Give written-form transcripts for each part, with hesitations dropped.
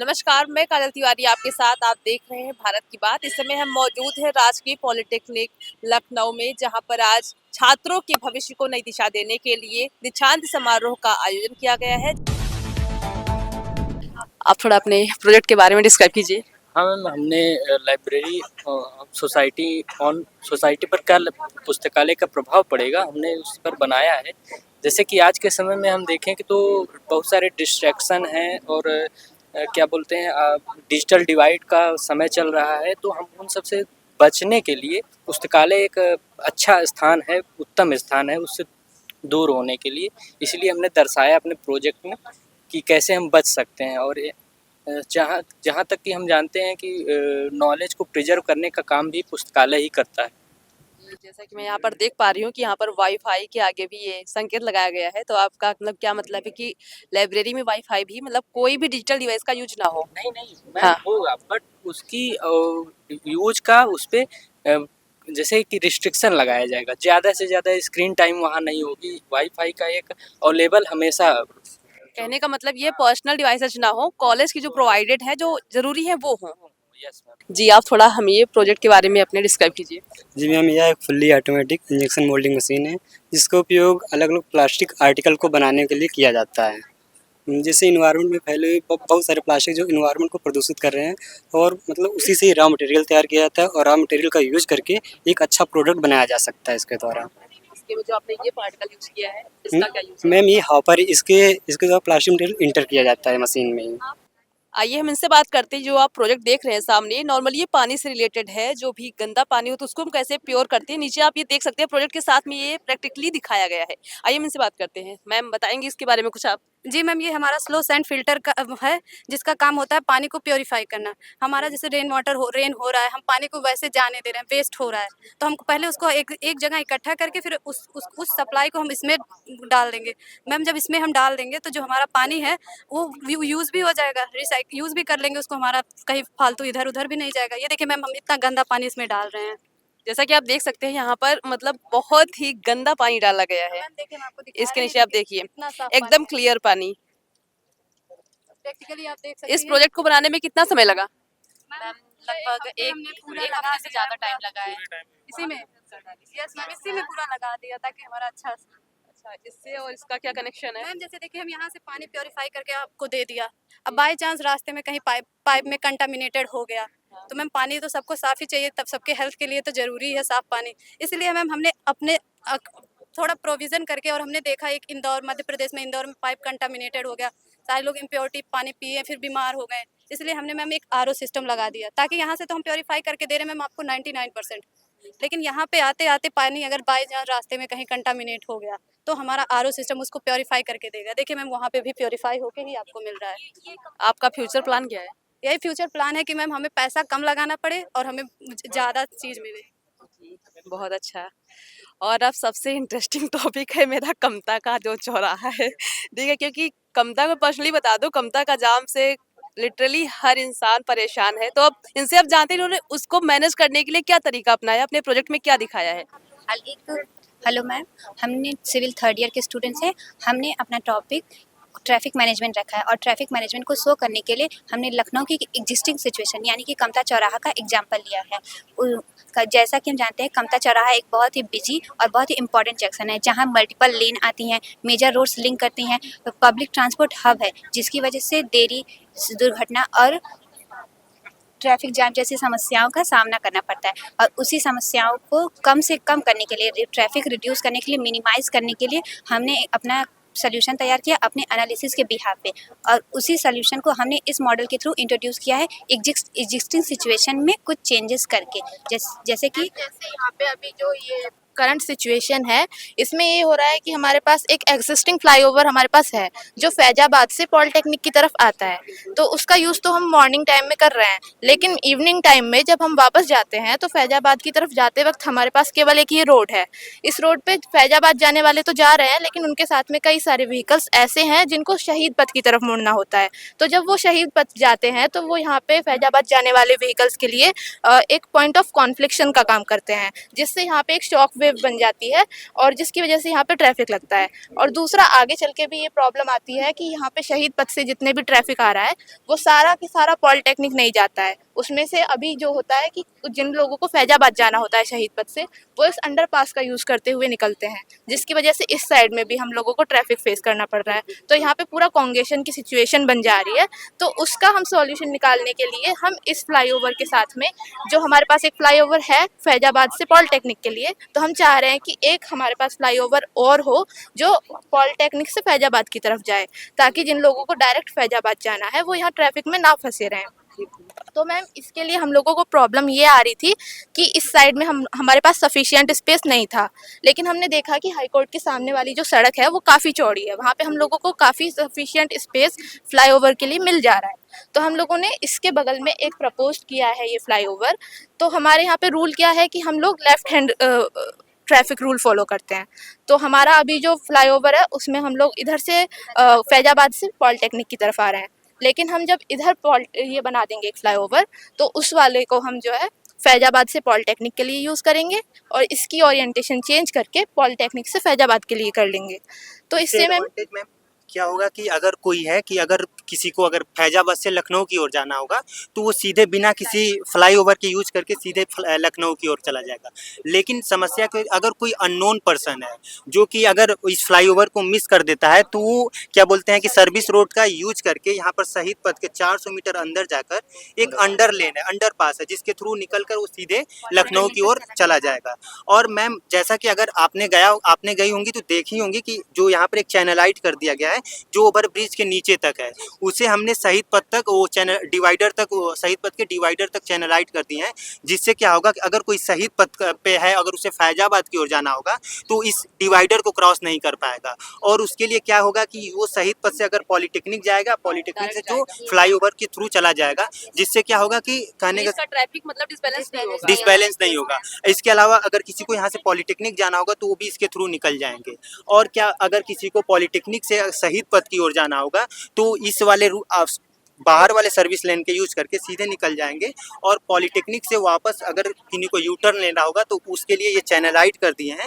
नमस्कार, मैं काजल तिवारी आपके साथ। आप देख रहे हैं भारत की बात। इस समय हम मौजूद हैं राजकीय पॉलिटेक्निक लखनऊ में, जहां पर आज छात्रों के भविष्य को नई दिशा देने के लिए दीक्षांत समारोह का आयोजन किया गया है। आप थोड़ा अपने प्रोजेक्ट के बारे में डिस्क्राइब कीजिए। हाँ मैम, हमने लाइब्रेरी सोसाइटी पर क्या पुस्तकालय का प्रभाव पड़ेगा, हमने उस पर बनाया है। जैसे कि आज के समय में हम देखें कि तो बहुत सारे डिस्ट्रैक्शन हैं और क्या बोलते हैं, डिजिटल डिवाइड का समय चल रहा है, तो हम उन सब से बचने के लिए पुस्तकालय एक अच्छा स्थान है, उत्तम स्थान है उससे दूर होने के लिए। इसलिए हमने दर्शाया अपने प्रोजेक्ट में कि कैसे हम बच सकते हैं। और जहाँ जहाँ तक कि हम जानते हैं कि नॉलेज को प्रिजर्व करने का काम भी पुस्तकालय ही करता है। जैसा कि मैं यहाँ पर देख पा रही हूँ कि यहाँ पर वाईफाई के आगे भी ये संकेत लगाया गया है, तो आपका मतलब क्या मतलब है कि लाइब्रेरी में वाईफाई भी मतलब कोई भी डिजिटल डिवाइस का यूज ना हो? नहीं नहीं मैम, हाँ। होगा, बट उसकी यूज का उस पर जैसे कि रिस्ट्रिक्शन लगाया जाएगा। ज़्यादा से ज़्यादा स्क्रीन टाइम वहाँ नहीं होगी। वाईफाई का एक अवेलेबल हमेशा। कहने का मतलब ये पर्सनल डिवाइसेज ना हो, कॉलेज की जो प्रोवाइडेड है, जो जरूरी है वो हो। Yes ma'am. जी, आप थोड़ा हमें ये प्रोजेक्ट के बारे में अपने डिस्क्राइब कीजिए। जी मैम, यह एक fully automatic injection moulding machine है, जिसका उपयोग अलग अलग प्लास्टिक आर्टिकल को बनाने के लिए किया जाता है। जैसे इन्वायरमेंट में फैले हुए बहुत सारे प्लास्टिक जो इन्वायरमेंट को प्रदूषित कर रहे हैं, और मतलब उसी से रॉ मटेरियल तैयार किया जाता है, और रॉ मटेरियल का यूज करके एक अच्छा प्रोडक्ट बनाया जा सकता है इसके द्वारा। इसके में जो आपने ये पार्टिकल यूज किया है, इसका क्या यूज है? मैम, ये हॉपर इसके इसके द्वारा प्लास्टिक मटेरियल इंटर किया जाता है मशीन में ही। आइए हम इनसे बात करते हैं। जो आप प्रोजेक्ट देख रहे हैं सामने, नॉर्मली ये पानी से रिलेटेड है। जो भी गंदा पानी हो तो उसको हम कैसे प्योर करते हैं। नीचे आप ये देख सकते हैं, प्रोजेक्ट के साथ में ये प्रैक्टिकली दिखाया गया है। आइए हम इनसे बात करते हैं। मैम, बताएंगे इसके बारे में कुछ आप? जी मैम, ये हमारा स्लो सैंड फिल्टर का है, जिसका काम होता है पानी को प्योरीफाई करना। हमारा जैसे रेन हो रहा है, हम पानी को वैसे जाने दे रहे हैं, वेस्ट हो रहा है, तो हमको पहले उसको एक जगह इकट्ठा करके फिर उस सप्लाई को हम इसमें डाल देंगे। मैम, जब इसमें हम डाल देंगे तो जो हमारा पानी है वो यूज़ भी हो जाएगा, यूज़ भी कर लेंगे उसको, हमारा कहीं फालतू इधर उधर भी नहीं जाएगा। ये देखिए मैम, हम इतना गंदा पानी इसमें डाल रहे हैं। जैसा कि आप देख सकते हैं, यहाँ पर मतलब बहुत ही गंदा पानी डाला गया है। मैम देखिए, मैं आपको दिखा इसके रही नीचे हूँ आप कि देखिए, कितना साफ एकदम पानी क्लियर पानी। है। प्रैक्टिकली आप देख सकती इस हैं। प्रोजेक्ट को बनाने में कितना समय लगा? मैम लगभग एक हफ्ते से ज़्यादा टाइम लगा है इसी में। यस मैम, इसी में पूरा लगा दिया ताकि हमारा अच्छा। अच्छा, इससे और इसका क्या कनेक्शन है? मैम जैसे देखिए, हम यहाँ से पानी प्योरीफाई करके आपको दे दिया। अब बाय चांस रास्ते में कहीं पाइप पाइप में कंटामिनेटेड हो गया, तो मैम पानी तो सबको साफ ही चाहिए, तब सबके हेल्थ के लिए तो ज़रूरी है साफ पानी। इसलिए मैम हमने अपने थोड़ा प्रोविज़न करके, और हमने देखा एक इंदौर, मध्य प्रदेश में इंदौर में पाइप कंटामिनेटेड हो गया, सारे लोग इम्प्योरिटी पानी पिए फिर बीमार हो गए। इसलिए हमने मैम एक आरओ सिस्टम लगा दिया, ताकि यहाँ से तो हम प्योरीफाई करके दे रहे हैं मैम आपको 99%, लेकिन यहाँ पे आते आते पानी अगर बाय चांस रास्ते में कहीं कंटामिनेट हो गया, तो हमारा आरओ सिस्टम उसको प्योरीफाई करके देगा। देखिए मैम, वहाँ पे भी प्योरीफाई होके ही आपको मिल रहा है। आपका फ्यूचर प्लान क्या है? यही फ्यूचर प्लान है कि मैम हमें पैसा कम लगाना पड़े और हमें ज़्यादा चीज़ मिले। बहुत अच्छा। और अब सबसे इंटरेस्टिंग टॉपिक है मेरा, कमता का जो चौराहा है। ठीक है, क्योंकि कमता को पर्सनली बता दो, कमता का जाम से लिटरली हर इंसान परेशान है। तो अब इनसे आप जानते हैं इन्होंने उसको मैनेज करने के लिए क्या तरीका अपनाया, अपने प्रोजेक्ट में क्या दिखाया है? हेलो मैम, हमने सिविल थर्ड ईयर के स्टूडेंट्स हैं। हमने अपना टॉपिक ट्रैफिक मैनेजमेंट रखा है, और ट्रैफिक मैनेजमेंट को शो करने के लिए हमने लखनऊ की एग्जिस्टिंग सिचुएशन यानी कि कमता चौराहा का एग्जांपल लिया है। जैसा कि हम जानते हैं, कमता चौराहा एक बहुत ही बिजी और बहुत ही इंपॉर्टेंट जंक्शन है, जहां मल्टीपल लेन आती हैं, मेजर रोड्स लिंक करती हैं, पब्लिक ट्रांसपोर्ट हब है, जिसकी वजह से देरी, दुर्घटना और ट्रैफिक जाम जैसी समस्याओं का सामना करना पड़ता है। और उसी समस्याओं को कम से कम करने के लिए, ट्रैफिक रिड्यूस करने के लिए, मिनिमाइज करने के लिए हमने अपना सोल्यूशन तैयार किया अपने एनालिसिस के बिहाफ पे, और उसी सोल्यूशन को हमने इस मॉडल के थ्रू इंट्रोड्यूस किया है एग्जिस्टिंग सिचुएशन में कुछ चेंजेस करके। जैसे कि यहाँ पे अभी जो ये करंट सिचुएशन है, इसमें ये हो रहा है कि हमारे पास एक एग्जिस्टिंग फ्लाईओवर हमारे पास है, जो फैजाबाद से पॉलिटेक्निक की तरफ आता है। तो उसका यूज़ तो हम मॉर्निंग टाइम में कर रहे हैं, लेकिन इवनिंग टाइम में जब हम वापस जाते हैं तो फैजाबाद की तरफ जाते वक्त हमारे पास केवल एक ये रोड है। इस रोड पे फैजाबाद जाने वाले तो जा रहे हैं, लेकिन उनके साथ में कई सारे व्हीकल्स ऐसे हैं जिनको शहीद पथ की तरफ मुड़ना होता है। तो जब वो शहीद पथ जाते हैं तो वो यहाँ पे फैजाबाद जाने वाले व्हीकल्स के लिए एक पॉइंट ऑफ कॉन्फ्लिक्शन का काम करते हैं, जिससे यहाँ पे एक शॉक वेव वेव बन जाती है और जिसकी वजह से यहाँ पे ट्रैफिक लगता है। और दूसरा आगे चल के भी ये प्रॉब्लम आती है कि यहाँ पे शहीद पथ से जितने भी ट्रैफिक आ रहा है वो सारा की सारा पॉलिटेक्निक नहीं जाता है। उसमें से अभी जो होता है कि जिन लोगों को फैजाबाद जाना होता है शहीद पथ से, वो इस अंडरपास का यूज़ करते हुए निकलते हैं, जिसकी वजह से इस साइड में भी हम लोगों को ट्रैफिक फेस करना पड़ रहा है। तो यहाँ पे पूरा कॉन्गेशन की सिचुएशन बन जा रही है। तो उसका हम सॉल्यूशन निकालने के लिए हम इस फ्लाईओवर के साथ में, जो हमारे पास एक फ्लाईओवर है फैजाबाद से पॉलिटेक्निक के लिए, तो हम चाह रहे हैं कि एक हमारे पास फ्लाईओवर और हो जो पॉलिटेक्निक से फैजाबाद की तरफ जाए, ताकि जिन लोगों को डायरेक्ट फैजाबाद जाना है वो यहाँ ट्रैफिक में ना फंसे रहें। तो मैम इसके लिए हम लोगों को प्रॉब्लम ये आ रही थी कि इस साइड में हमारे पास सफिशिएंट स्पेस नहीं था, लेकिन हमने देखा कि हाई कोर्ट के सामने वाली जो सड़क है वो काफ़ी चौड़ी है, वहाँ पे हम लोगों को काफ़ी सफिशिएंट स्पेस फ्लाईओवर के लिए मिल जा रहा है। तो हम लोगों ने इसके बगल में एक प्रपोज किया है ये फ्लाईओवर। तो हमारे यहाँ पे रूल क्या है कि हम लोग left hand traffic rule follow करते हैं। तो हमारा अभी जो फ्लाईओवर है उसमें हम लोग इधर से फैजाबाद से पॉलिटेक्निक की तरफ आ रहे हैं, लेकिन हम जब इधर ये बना देंगे एक फ्लाईओवर तो उस वाले को हम जो है फैजाबाद से पॉलिटेक्निक के लिए यूज़ करेंगे और इसकी ओरिएंटेशन चेंज करके पॉलिटेक्निक से फैजाबाद के लिए कर लेंगे। तो इससे मैम क्या होगा कि अगर कोई है कि अगर किसी को अगर फैजाबाद से लखनऊ की ओर जाना होगा तो वो सीधे बिना किसी फ्लाईओवर के यूज करके सीधे लखनऊ की ओर चला जाएगा। लेकिन समस्या को अगर कोई अननोन पर्सन है जो कि अगर इस फ्लाईओवर को मिस कर देता है तो वो क्या बोलते हैं कि सर्विस रोड का यूज करके यहाँ पर शहीद पथ के 400 मीटर अंदर जाकर एक अंडर लेन है, अंडर पास है, जिसके थ्रू निकल कर वो सीधे लखनऊ की ओर चला जाएगा। और मैम जैसा कि अगर आपने गई होंगी तो देखी होंगी कि जो यहाँ पर एक चैनलाइट कर दिया गया है जो ओवर ब्रिज के नीचे तक है, उसे हमने शहीद पथ तक वो चैनल डिवाइडर तक, वो शहीद पथ के डिवाइडर तक चैनलाइट कर दिए हैं, जिससे क्या होगा कि अगर कोई शहीद पथ पे है अगर उसे फैजाबाद की ओर जाना होगा तो इस डिवाइडर को क्रॉस नहीं कर पाएगा। और उसके लिए क्या होगा कि वो शहीद पथ से अगर पॉलिटेक्निक जाएगा, पॉलिटेक्निक से जो फ्लाईओवर के थ्रू चला जाएगा, जिससे क्या होगा कि कहने का ट्रैफिक मतलब डिसबैलेंस नहीं होगा। इसके अलावा अगर किसी को यहाँ से पॉलिटेक्निक जाना होगा तो वो भी इसके थ्रू निकल जाएंगे। और क्या अगर किसी को पॉलिटेक्निक से शहीद पथ की ओर जाना होगा तो इस वाले बाहर वाले सर्विस लेन के यूज करके सीधे निकल जाएंगे। और पॉलिटेक्निक से वापस अगर किसी को यू टर्न लेना होगा तो उसके लिए ये चैनलाइट कर दिए हैं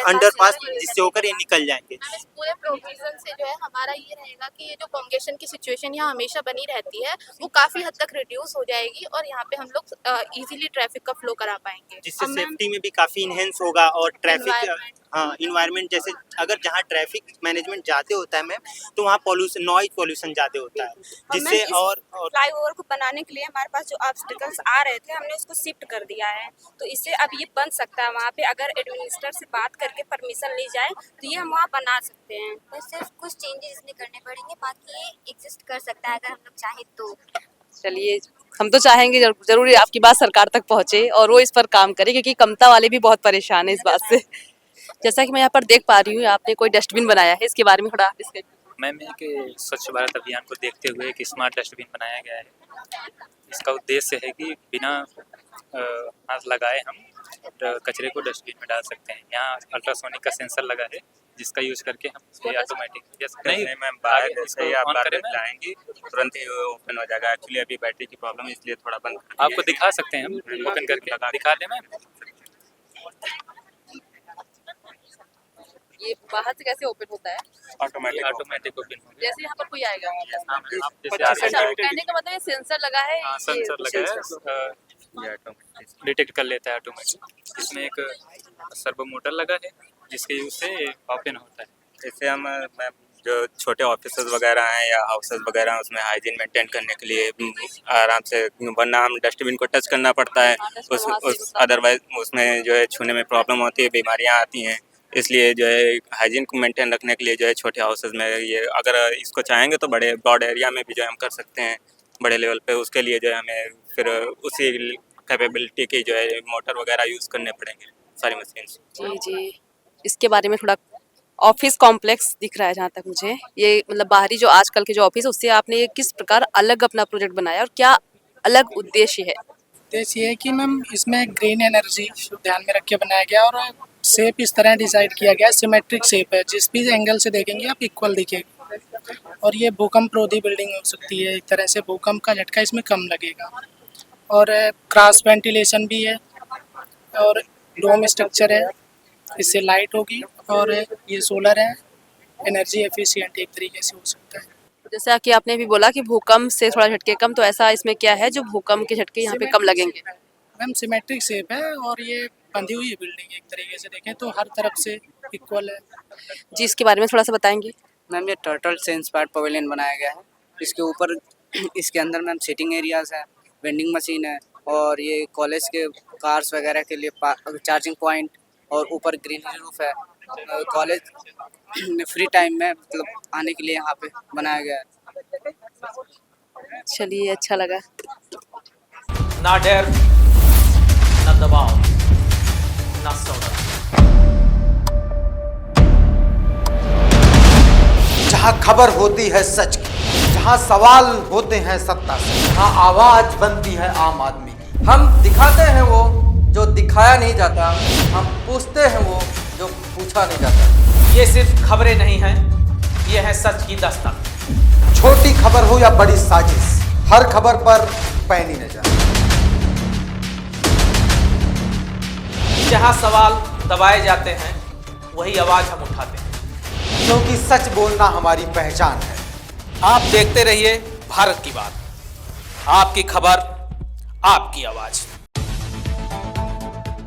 अंडरपास, जिससे होकर ये निकल जाएंगे। इस पूरे प्रोविजन से जो है हमारा ये रहेगा कि ये जो कॉन्गेशन की सिचुएशन यहाँ हमेशा बनी रहती है वो काफ़ी हद तक रिड्यूस हो जाएगी और यहाँ पे हम लोग इजीली ट्रैफिक का फ्लो करा पाएंगे, जिससे सेफ्टी में भी काफ़ी इनहेंस होगा। और ट्रैफिक इन्वायरमेंट जैसे अगर जहाँ ट्रैफिक मैनेजमेंट ज़्यादा होता है मैम तो वहाँ पॉल्यूशन, नॉइज पॉल्यूशन ज़्यादा होता है, जिससे और फ्लाईओवर को बनाने के लिए हमारे पास जो ऑब्स्टिकल्स आ रहे थे हमने उसको शिफ्ट कर दिया है, तो इससे अब ये बन सकता है। वहाँ पे अगर एडमिनिस्ट्रेटर से बात करके परमिशन ली जाए तो ये हम वहाँ बना सकते हैं। तो सिर्फ कुछ चेंजेस इसमें करने पड़ेंगे, बाकी ये एग्जिस्ट कर सकता है अगर हम लोग चाहें तो। चलिए, हम तो चाहेंगे जरूर आपकी बात सरकार तक पहुंचे और वो इस पर काम करे, क्योंकि कमता वाले भी बहुत परेशान है इस बात से। जैसा कि मैं यहाँ पर देख पा रही हूँ आपने कोई डस्टबिन बनाया है, इसके बारे में थोड़ा डिस्कस। मैम एक स्वच्छ भारत अभियान को देखते हुए एक स्मार्ट डस्टबिन बनाया गया है। इसका उद्देश्य है कि बिना हाथ लगाए हम कचरे को डस्टबिन में डाल सकते हैं। यहाँ अल्ट्रासोनिक का सेंसर लगा है जिसका यूज करके हम ऑटोमेटिक नहीं मैम बाहर से ही आप लाएंगे तुरंत ही ओपन हो जाएगा। एक्चुअली अभी बैटरी की प्रॉब्लम है इसलिए थोड़ा बंद आपको दिखा सकते हैं हम ओपन करके दिखा दें मैम। ये बाहर से कैसे ओपन होता है? ऑटोमेटिक ओपन हो जैसे यहाँ पर कोई आएगा अच्छा, कहने का मतलब ये सेंसर लगा है, सेंसर लगा है, डिटेक्ट कर लेता है ऑटोमेटिक। इसमें एक सर्वो मोटर लगा है जिसके यूज से ओपन होता है। जैसे हम जो छोटे ऑफिसेज वगैरह हैं या हाउसेज वगैरह हैं उसमें हाइजीन मेंटेन करने के लिए आराम से, वरना हम डस्टबिन को टच करना पड़ता है, अदरवाइज उसमें जो है छूने में प्रॉब्लम होती है, बीमारियां आती हैं। इसलिए जो है हाइजीन को मेंटेन रखने के लिए जो है छोटे हाउसेज में ये अगर इसको चाहेंगे तो बड़े ब्रॉड एरिया में भी जो है हम कर सकते हैं बड़े लेवल पे। उसके लिए जो है हमें फिर उसी कैपेबिलिटी की जो है मोटर वगैरह यूज़ करने पड़ेंगे सारी मशीन्स। जी इसके बारे में थोड़ा ऑफिस कॉम्प्लेक्स दिख रहा है जहाँ तक मुझे, ये मतलब बाहरी जो आजकल के जो ऑफिस उससे आपने किस प्रकार अलग अपना प्रोजेक्ट बनाया और क्या अलग उद्देश्य है? उद्देश्य ये है कि मैम इसमें ग्रीन एनर्जी ध्यान में रख के बनाया गया और शेप इस तरह डिसाइड किया गया, सिमेट्रिक शेप है, जिस भी एंगल से देखेंगे आप इक्वल दिखेगा। और ये भूकंप रोधी बिल्डिंग हो सकती है, एक तरह से भूकंप का झटका इसमें कम लगेगा। और क्रॉस वेंटिलेशन भी है और डोम स्ट्रक्चर है इससे लाइट होगी और ये सोलर है, एनर्जी एफिशिएंट एक तरीके से हो सकता है। जैसा कि आपने भी बोला कि भूकंप से थोड़ा झटके कम, तो ऐसा इसमें क्या है जो भूकंप के झटके यहाँ पे कम लगेंगे? मैम सिमेट्रिक शेप है और ये बंधी हुई है बिल्डिंग, एक तरीके से देखें तो हर तरफ से इक्वल है। जी, इसके बारे में थोड़ा सा बताएंगे? मैम ये टर्टल से इंस्पायर्ड पवेलियन बनाया गया है। इसके ऊपर इसके अंदर मैम सिटिंग एरियाज है, वेंडिंग मशीन है और ये कॉलेज के कार्स वगैरह के लिए चार्जिंग पॉइंट और ऊपर ग्रीन रूफ है। कॉलेज फ्री टाइम में मतलब आने के लिए यहाँ पे बनाया गया है। चलिए, अच्छा लगा। ना डर, ना दबाव, ना सौदा। जहाँ खबर होती है सच की, जहाँ सवाल होते हैं सत्ता से, जहाँ आवाज बनती है आम आदमी की। हम दिखाते हैं वो जो दिखाया नहीं जाता, हम पूछते हैं वो जो पूछा नहीं जाता। ये सिर्फ खबरें नहीं हैं, ये है सच की दस्तक। छोटी खबर हो या बड़ी साजिश, हर खबर पर पैनी नजर। जहाँ सवाल दबाए जाते हैं, वही आवाज हम उठाते हैं। क्योंकि सच बोलना हमारी पहचान है। आप देखते रहिए भारत की बात, आपकी खबर, आपकी आवाज।